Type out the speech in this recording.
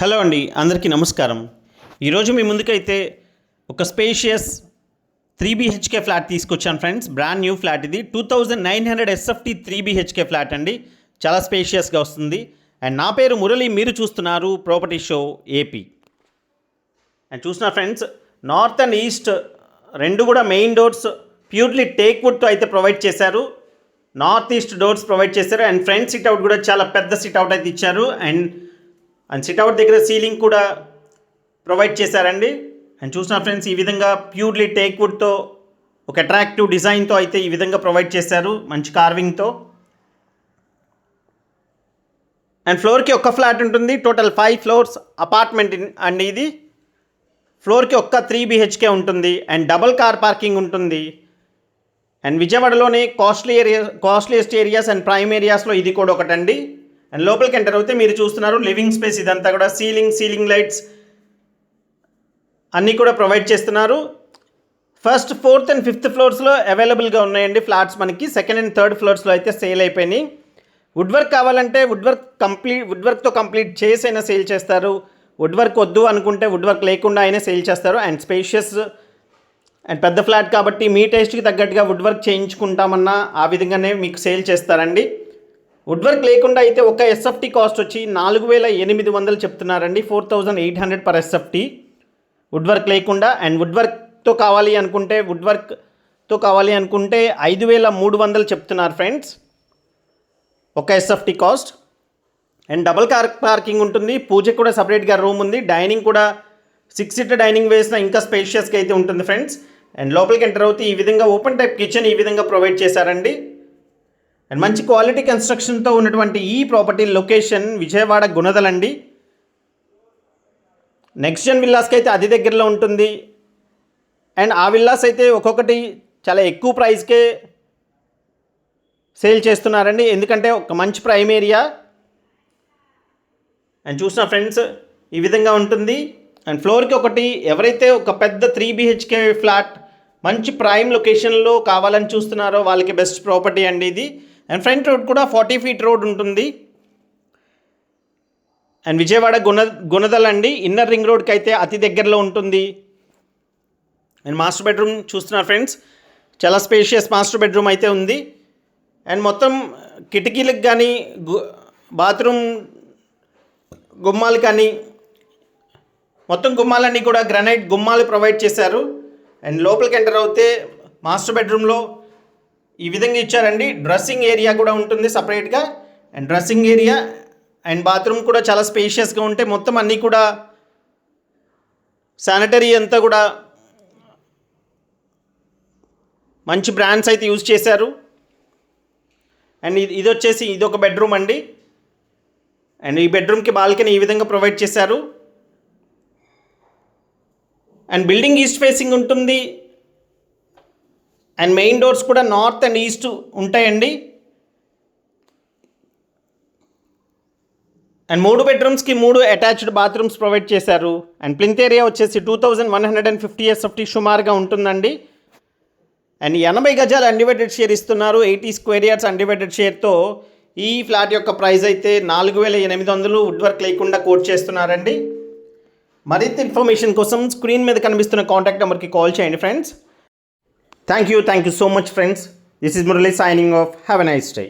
Hello అండి, అందరికీ నమస్కారం. ఈరోజు మీ ముందుకైతే ఒక స్పేషియస్ 3BHK ఫ్లాట్ తీసుకొచ్చాను ఫ్రెండ్స్. బ్రాండ్ న్యూ ఫ్లాట్ ఇది 2900 SFT 3BHK ఫ్లాట్ అండి. చాలా స్పేషియస్గా వస్తుంది. అండ్ నా పేరు మురళి, మీరు చూస్తున్నారు ప్రాపర్టీ షో ఏపీ. అండ్ చూసిన ఫ్రెండ్స్, నార్త్ అండ్ ఈస్ట్ రెండు కూడా మెయిన్ డోర్స్ ప్యూర్లీ టేక్ వుడ్తో అయితే ప్రొవైడ్ చేశారు. నార్త్ ఈస్ట్ డోర్స్ ప్రొవైడ్ చేశారు. అండ్ ఫ్రంట్ సిట్అవుట్ కూడా చాలా పెద్ద సిట్అవుట్ అయితే ఇచ్చారు. అండ్ సిట్అవుట్ దగ్గర సీలింగ్ కూడా ప్రొవైడ్ చేశారండి. అండ్ చూసిన ఫ్రెండ్స్, ఈ విధంగా ప్యూర్లీ టేక్ వుడ్తో ఒక అట్రాక్టివ్ డిజైన్తో అయితే ఈ విధంగా ప్రొవైడ్ చేశారు, మంచి కార్వింగ్తో. అండ్ ఫ్లోర్కి ఒక్క ఫ్లాట్ ఉంటుంది. టోటల్ 5 ఫ్లోర్స్ అపార్ట్మెంట్ అండి ఇది. ఫ్లోర్కి ఒక్క 3BHK ఉంటుంది. అండ్ డబుల్ కార్ పార్కింగ్ ఉంటుంది. అండ్ విజయవాడలోనే కాస్ట్లీయెస్ట్ ఏరియాస్ అండ్ ప్రైమ్ ఏరియాస్లో ఇది కూడా ఒకటండి. అండ్ లోపలికి ఎంటర్ అవుతే మీరు చూస్తున్నారు లివింగ్ స్పేస్. ఇదంతా కూడా సీలింగ్ లైట్స్ అన్నీ కూడా ప్రొవైడ్ చేస్తున్నారు. ఫస్ట్, 4th and 5th ఫ్లోర్స్లో అవైలబుల్గా ఉన్నాయండి ఫ్లాట్స్. మనకి 2nd and 3rd ఫ్లోర్స్లో అయితే సేల్ అయిపోయినాయి. వుడ్ వర్క్ కావాలంటే వుడ్ వర్క్తో కంప్లీట్ చేసి అయినా సేల్ చేస్తారు. వుడ్ వర్క్ వద్దు అనుకుంటే వుడ్ వర్క్ లేకుండా అయినా సేల్ చేస్తారు. అండ్ స్పేషియస్ అండ్ పెద్ద ఫ్లాట్ కాబట్టి మీ టేస్ట్కి తగ్గట్టుగా వుడ్ వర్క్ చేయించుకుంటామన్నా ఆ విధంగానే మీకు సేల్ చేస్తారండి. వుడ్ వర్క్ లేకుండా అయితే ఒక SFT కాస్ట్ వచ్చి 4800 చెప్తున్నారండి. 4800 పర్ SFT వుడ్ వర్క్ లేకుండా. అండ్ వుడ్ వర్క్తో కావాలి అనుకుంటే 5300 చెప్తున్నారు ఫ్రెండ్స్ ఒక SFT cost. And double car parking ఉంటుంది. పూజకి కూడా సపరేట్గా రూమ్ ఉంది. డైనింగ్ కూడా 6 సీటర్ డైనింగ్ వేసిన ఇంకా స్పేషియస్గా అయితే ఉంటుంది ఫ్రెండ్స్. అండ్ లోపలికి ఎంటర్ అవుతే ఈ విధంగా ఓపెన్ టైప్ కిచెన్ ఈ విధంగా ప్రొవైడ్ చేశారండి. అండ్ మంచి క్వాలిటీ కన్స్ట్రక్షన్తో ఉన్నటువంటి ఈ ప్రాపర్టీ లొకేషన్ విజయవాడ గుణదల్ అండి. నెక్స్ట్ జన్ విల్లాస్కి అయితే అతి దగ్గరలో ఉంటుంది. అండ్ ఆ విల్లాస్ అయితే ఒక్కొక్కటి చాలా ఎక్కువ ప్రైస్కే సేల్ చేస్తున్నారండి, ఎందుకంటే ఒక మంచి ప్రైమ్ ఏరియా. అండ్ చూసిన ఫ్రెండ్స్, ఈ విధంగా ఉంటుంది. అండ్ ఫ్లోర్కి ఒకటి, ఎవరైతే ఒక పెద్ద 3BHK ఫ్లాట్ మంచి ప్రైమ్ లొకేషన్లో కావాలని చూస్తున్నారో వాళ్ళకి బెస్ట్ ప్రాపర్టీ అండి ఇది. అండ్ ఫ్రంట్ రోడ్ కూడా 40 ఫీట్ రోడ్ ఉంటుంది. అండ్ విజయవాడ గుణదల్ అండి. ఇన్నర్ రింగ్ రోడ్కి అయితే అతి దగ్గరలో ఉంటుంది. అండ్ మాస్టర్ బెడ్రూమ్ చూస్తున్నారు ఫ్రెండ్స్, చాలా స్పేషియస్ మాస్టర్ బెడ్రూమ్ అయితే ఉంది. అండ్ మొత్తం కిటికీలకు కానీ బాత్రూమ్ గుమ్మాలు కానీ మొత్తం గుమ్మాలన్నీ కూడా గ్రానైట్ గుమ్మాలు ప్రొవైడ్ చేశారు. అండ్ లోపలికి ఎంటర్ అవుతే మాస్టర్ బెడ్రూమ్లో ఈ విధంగా ఇచ్చారండి. డ్రెస్సింగ్ ఏరియా కూడా ఉంటుంది సపరేట్గా. And dressing area and bathroom కూడా చాలా స్పేషియస్గా ఉంటే మొత్తం అన్నీ కూడా శానిటరీ అంతా కూడా మంచి బ్రాండ్స్ అయితే యూజ్ చేశారు. అండ్ ఇది వచ్చేసి ఇదొక బెడ్రూమ్ అండి. అండ్ ఈ బెడ్రూమ్కి బాల్కనీ ఈ విధంగా ప్రొవైడ్ చేశారు. అండ్ బిల్డింగ్ ఈస్ట్ ఫేసింగ్ ఉంటుంది. అండ్ మెయిన్ డోర్స్ కూడా నార్త్ అండ్ ఈస్ట్ ఉంటాయండి. అండ్ 3 బెడ్రూమ్స్కి 3 అటాచ్డ్ బాత్రూమ్స్ ప్రొవైడ్ చేశారు. అండ్ ప్లింత్ ఏరియా వచ్చేసి 2150 SFT సుమారుగా ఉంటుందండి. అండ్ 80 గజాలు అన్డివైడెడ్ షేర్ ఇస్తున్నారు. 80 స్క్వేర్ యార్డ్స్ అన్డివైడెడ్ షేర్తో ఈ ఫ్లాట్ యొక్క ప్రైస్ అయితే 4800 వుడ్ వర్క్ లేకుండా కోట్ చేస్తున్నారండి. మరింత ఇన్ఫర్మేషన్ కోసం స్క్రీన్ మీద కనిపిస్తున్న కాంటాక్ట్ నెంబర్కి కాల్ చేయండి friends. Thank you so much friends. This is Murali signing off. Have a nice day.